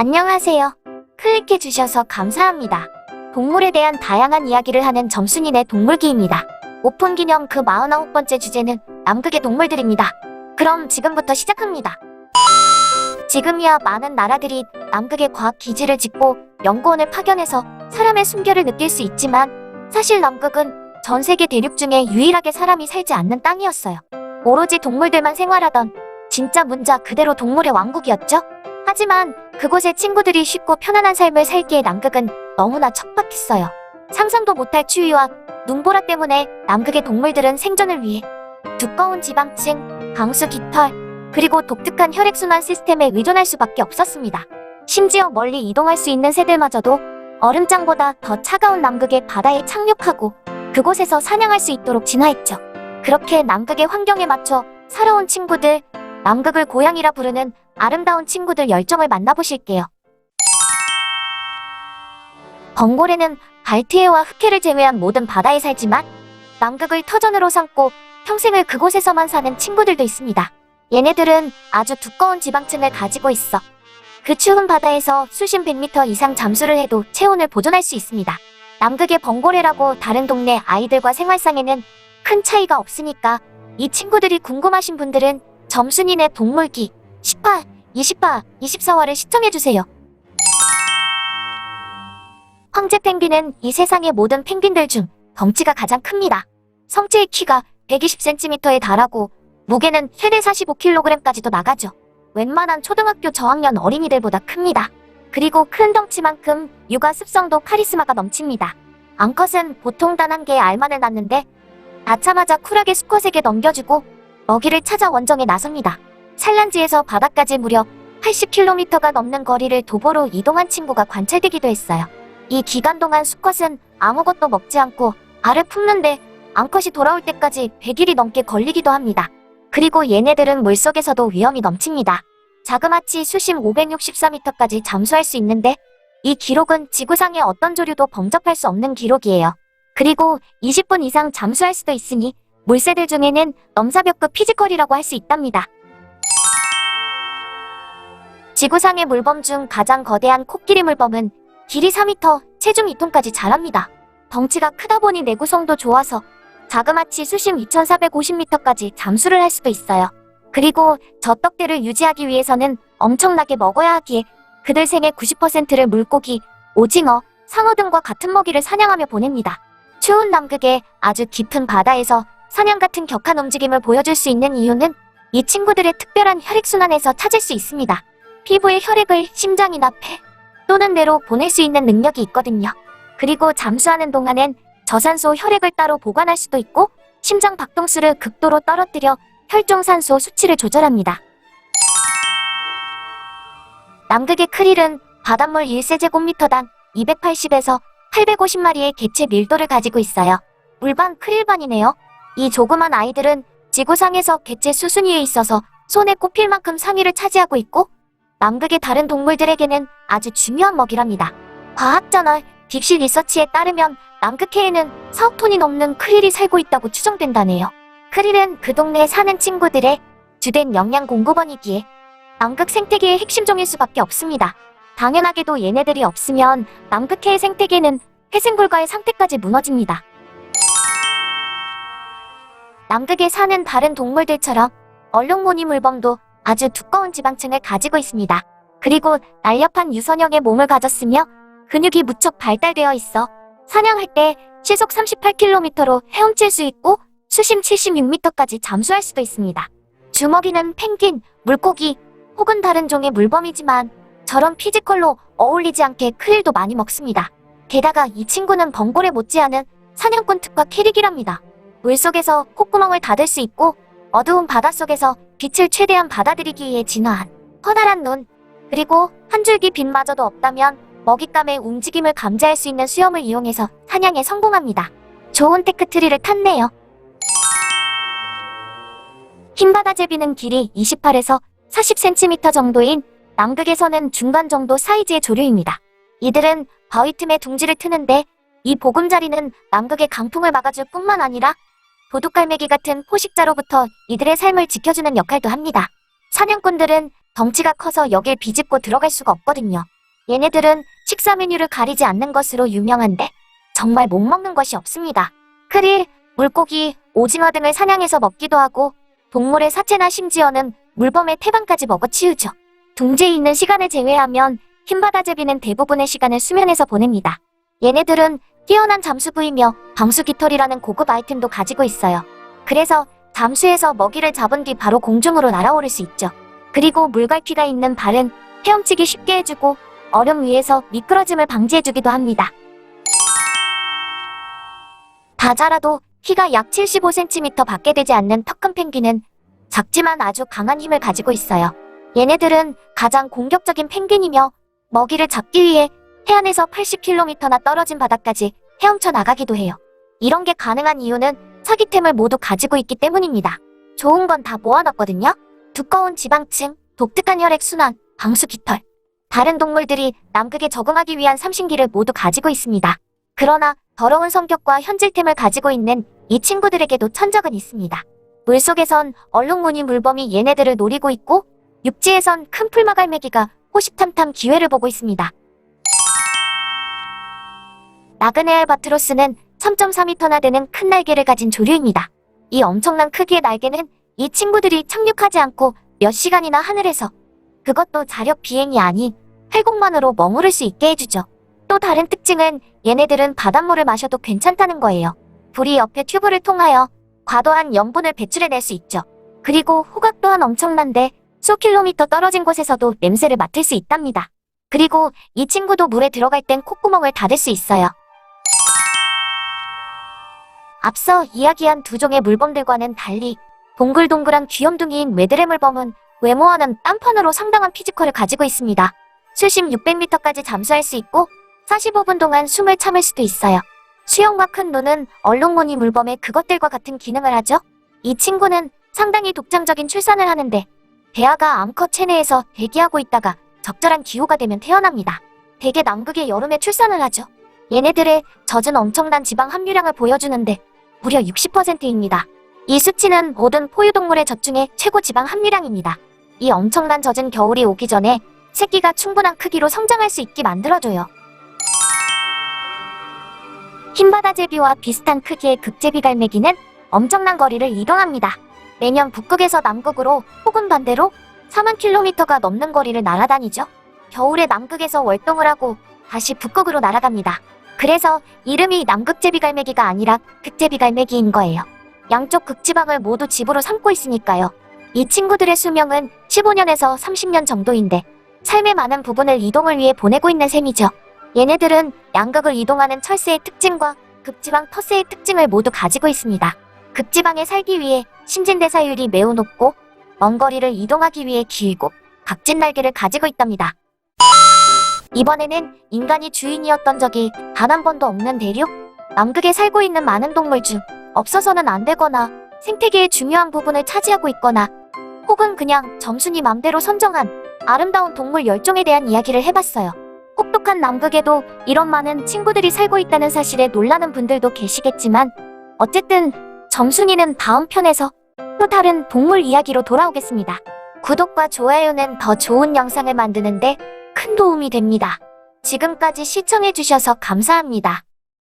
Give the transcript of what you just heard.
안녕하세요. 클릭해주셔서 감사합니다. 동물에 대한 다양한 이야기를 하는 점순이네 동물기입니다. 오픈 기념 그 49번째 주제는 남극의 동물들입니다. 그럼 지금부터 시작합니다. 지금이야 많은 나라들이 남극의 과학 기지를 짓고 연구원을 파견해서 사람의 숨결을 느낄 수 있지만 사실 남극은 전 세계 대륙 중에 유일하게 사람이 살지 않는 땅이었어요. 오로지 동물들만 생활하던 진짜 문자 그대로 동물의 왕국이었죠. 하지만 그곳의 친구들이 쉽고 편안한 삶을 살기에 남극은 너무나 척박했어요. 상상도 못할 추위와 눈보라 때문에 남극의 동물들은 생존을 위해 두꺼운 지방층, 강수 깃털, 그리고 독특한 혈액순환 시스템에 의존할 수밖에 없었습니다. 심지어 멀리 이동할 수 있는 새들마저도 얼음장보다 더 차가운 남극의 바다에 착륙하고 그곳에서 사냥할 수 있도록 진화했죠. 그렇게 남극의 환경에 맞춰 살아온 친구들, 남극을 고향이라 부르는 아름다운 친구들 열정을 만나보실게요. 범고래는 발트해와 흑해를 제외한 모든 바다에 살지만 남극을 터전으로 삼고 평생을 그곳에서만 사는 친구들도 있습니다. 얘네들은 아주 두꺼운 지방층을 가지고 있어 그 추운 바다에서 수십 100m 이상 잠수를 해도 체온을 보존할 수 있습니다. 남극의 범고래라고 다른 동네 아이들과 생활상에는 큰 차이가 없으니까 이 친구들이 궁금하신 분들은 점순이네 동물기 10화, 20화, 24화를 시청해주세요. 황제 펭귄은 이 세상의 모든 펭귄들 중 덩치가 가장 큽니다. 성체의 키가 120cm에 달하고 무게는 최대 45kg까지도 나가죠. 웬만한 초등학교 저학년 어린이들보다 큽니다. 그리고 큰 덩치만큼 육아 습성도 카리스마가 넘칩니다. 암컷은 보통 단 한 개의 알만을 낳는데 낳자마자 쿨하게 수컷에게 넘겨주고 먹이를 찾아 원정에 나섭니다. 산란지에서 바다까지 무려 80km가 넘는 거리를 도보로 이동한 친구가 관찰되기도 했어요. 이 기간 동안 수컷은 아무것도 먹지 않고 알을 품는데 암컷이 돌아올 때까지 100일이 넘게 걸리기도 합니다. 그리고 얘네들은 물속에서도 위험이 넘칩니다. 자그마치 수심 564m까지 잠수할 수 있는데 이 기록은 지구상의 어떤 조류도 범접할 수 없는 기록이에요. 그리고 20분 이상 잠수할 수도 있으니 물새들 중에는 넘사벽급 피지컬이라고 할 수 있답니다. 지구상의 물범 중 가장 거대한 코끼리 물범은 길이 4m, 체중 2톤까지 자랍니다. 덩치가 크다 보니 내구성도 좋아서 자그마치 수심 2450m까지 잠수를 할 수도 있어요. 그리고 저 떡대를 유지하기 위해서는 엄청나게 먹어야 하기에 그들 생의 90%를 물고기, 오징어, 상어 등과 같은 먹이를 사냥하며 보냅니다. 추운 남극의 아주 깊은 바다에서 사냥 같은 격한 움직임을 보여줄 수 있는 이유는 이 친구들의 특별한 혈액순환에서 찾을 수 있습니다. 피부에 혈액을 심장이나 폐 또는 뇌로 보낼 수 있는 능력이 있거든요. 그리고 잠수하는 동안엔 저산소 혈액을 따로 보관할 수도 있고 심장 박동수를 극도로 떨어뜨려 혈중산소 수치를 조절합니다. 남극의 크릴은 바닷물 1세제곱미터당 280에서 850마리의 개체 밀도를 가지고 있어요. 물반 크릴반이네요. 이 조그만 아이들은 지구상에서 개체 수순위에 있어서 손에 꼽힐 만큼 상위를 차지하고 있고 남극의 다른 동물들에게는 아주 중요한 먹이랍니다. 과학저널 딥시 리서치에 따르면 남극해에는 4억 톤이 넘는 크릴이 살고 있다고 추정된다네요. 크릴은 그 동네에 사는 친구들의 주된 영양 공급원이기에 남극 생태계의 핵심종일 수밖에 없습니다. 당연하게도 얘네들이 없으면 남극해의 생태계는 해생불가의 상태까지 무너집니다. 남극에 사는 다른 동물들처럼 얼룩무늬 물범도 아주 두꺼운 지방층을 가지고 있습니다. 그리고 날렵한 유선형의 몸을 가졌으며 근육이 무척 발달되어 있어 사냥할 때 시속 38km로 헤엄칠 수 있고 수심 76m까지 잠수할 수도 있습니다. 주먹이는 펭귄, 물고기 혹은 다른 종의 물범이지만 저런 피지컬로 어울리지 않게 크릴도 많이 먹습니다. 게다가 이 친구는 범고래 못지않은 사냥꾼 특화 캐릭이랍니다. 물속에서 콧구멍을 닫을 수 있고 어두운 바닷속에서 빛을 최대한 받아들이기 위해 진화한 커다란 눈, 그리고 한 줄기 빛마저도 없다면 먹잇감의 움직임을 감지할 수 있는 수염을 이용해서 사냥에 성공합니다. 좋은 테크트리를 탔네요. 흰바다제비는 길이 28에서 40cm 정도인 남극에서는 중간 정도 사이즈의 조류입니다. 이들은 바위 틈에 둥지를 트는데 이 보금자리는 남극의 강풍을 막아줄 뿐만 아니라 도둑갈매기 같은 포식자로부터 이들의 삶을 지켜주는 역할도 합니다. 사냥꾼들은 덩치가 커서 여길 비집고 들어갈 수가 없거든요. 얘네들은 식사 메뉴를 가리지 않는 것으로 유명한데 정말 못 먹는 것이 없습니다. 크릴, 물고기, 오징어 등을 사냥해서 먹기도 하고 동물의 사체나 심지어는 물범의 태반까지 먹어치우죠. 둥지에 있는 시간을 제외하면 흰바다제비는 대부분의 시간을 수면에서 보냅니다. 얘네들은 뛰어난 잠수부이며 방수깃털이라는 고급 아이템도 가지고 있어요. 그래서 잠수해서 먹이를 잡은 뒤 바로 공중으로 날아오를 수 있죠. 그리고 물갈퀴가 있는 발은 헤엄치기 쉽게 해주고 얼음 위에서 미끄러짐을 방지해주기도 합니다. 다 자라도 키가 약 75cm 밖에 되지 않는 턱큰 펭귄은 작지만 아주 강한 힘을 가지고 있어요. 얘네들은 가장 공격적인 펭귄이며 먹이를 잡기 위해 해안에서 80km나 떨어진 바다까지 헤엄쳐 나가기도 해요. 이런 게 가능한 이유는 사기템을 모두 가지고 있기 때문입니다. 좋은 건 다 모아놨거든요. 두꺼운 지방층, 독특한 혈액순환, 방수깃털. 다른 동물들이 남극에 적응하기 위한 삼신기를 모두 가지고 있습니다. 그러나 더러운 성격과 현질템을 가지고 있는 이 친구들에게도 천적은 있습니다. 물속에선 얼룩무늬 물범이 얘네들을 노리고 있고 육지에선 큰 풀마갈매기가 호시탐탐 기회를 보고 있습니다. 나그네 알바트로스는 3.4m나 되는 큰 날개를 가진 조류입니다. 이 엄청난 크기의 날개는 이 친구들이 착륙하지 않고 몇 시간이나 하늘에서, 그것도 자력 비행이 아닌 회공만으로 머무를 수 있게 해주죠. 또 다른 특징은 얘네들은 바닷물을 마셔도 괜찮다는 거예요. 부리 옆에 튜브를 통하여 과도한 염분을 배출해낼 수 있죠. 그리고 호각 또한 엄청난데 수 킬로미터 떨어진 곳에서도 냄새를 맡을 수 있답니다. 그리고 이 친구도 물에 들어갈 땐 콧구멍을 닫을 수 있어요. 앞서 이야기한 두 종의 물범들과는 달리 동글동글한 귀염둥이인 외드레 물범은 외모와는 딴판으로 상당한 피지컬을 가지고 있습니다. 수심 600m까지 잠수할 수 있고 45분 동안 숨을 참을 수도 있어요. 수영과 큰 눈은 얼룩무늬 물범의 그것들과 같은 기능을 하죠. 이 친구는 상당히 독창적인 출산을 하는데 배아가 암컷 체내에서 대기하고 있다가 적절한 기후가 되면 태어납니다. 대개 남극의 여름에 출산을 하죠. 얘네들의 젖은 엄청난 지방 함유량을 보여주는데 무려 60%입니다. 이 수치는 모든 포유동물의 젖 중에 최고 지방 함유량입니다. 이 엄청난 젖은 겨울이 오기 전에 새끼가 충분한 크기로 성장할 수 있게 만들어줘요. 흰바다제비와 비슷한 크기의 극제비갈매기는 엄청난 거리를 이동합니다. 매년 북극에서 남극으로 혹은 반대로 4만 킬로미터가 넘는 거리를 날아다니죠. 겨울에 남극에서 월동을 하고 다시 북극으로 날아갑니다. 그래서 이름이 남극제비갈매기가 아니라 극제비갈매기인 거예요. 양쪽 극지방을 모두 집으로 삼고 있으니까요. 이 친구들의 수명은 15년에서 30년 정도인데 삶의 많은 부분을 이동을 위해 보내고 있는 셈이죠. 얘네들은 양극을 이동하는 철새의 특징과 극지방 터세의 특징을 모두 가지고 있습니다. 극지방에 살기 위해 신진대사율이 매우 높고 먼 거리를 이동하기 위해 길고 각진 날개를 가지고 있답니다. 이번에는 인간이 주인이었던 적이 단 한 번도 없는 대륙, 남극에 살고 있는 많은 동물 중 없어서는 안 되거나 생태계의 중요한 부분을 차지하고 있거나 혹은 그냥 점순이 맘대로 선정한 아름다운 동물 10종에 대한 이야기를 해봤어요. 혹독한 남극에도 이런 많은 친구들이 살고 있다는 사실에 놀라는 분들도 계시겠지만 어쨌든 점순이는 다음 편에서 또 다른 동물 이야기로 돌아오겠습니다. 구독과 좋아요는 더 좋은 영상을 만드는데 큰 도움이 됩니다. 지금까지 시청해주셔서 감사합니다.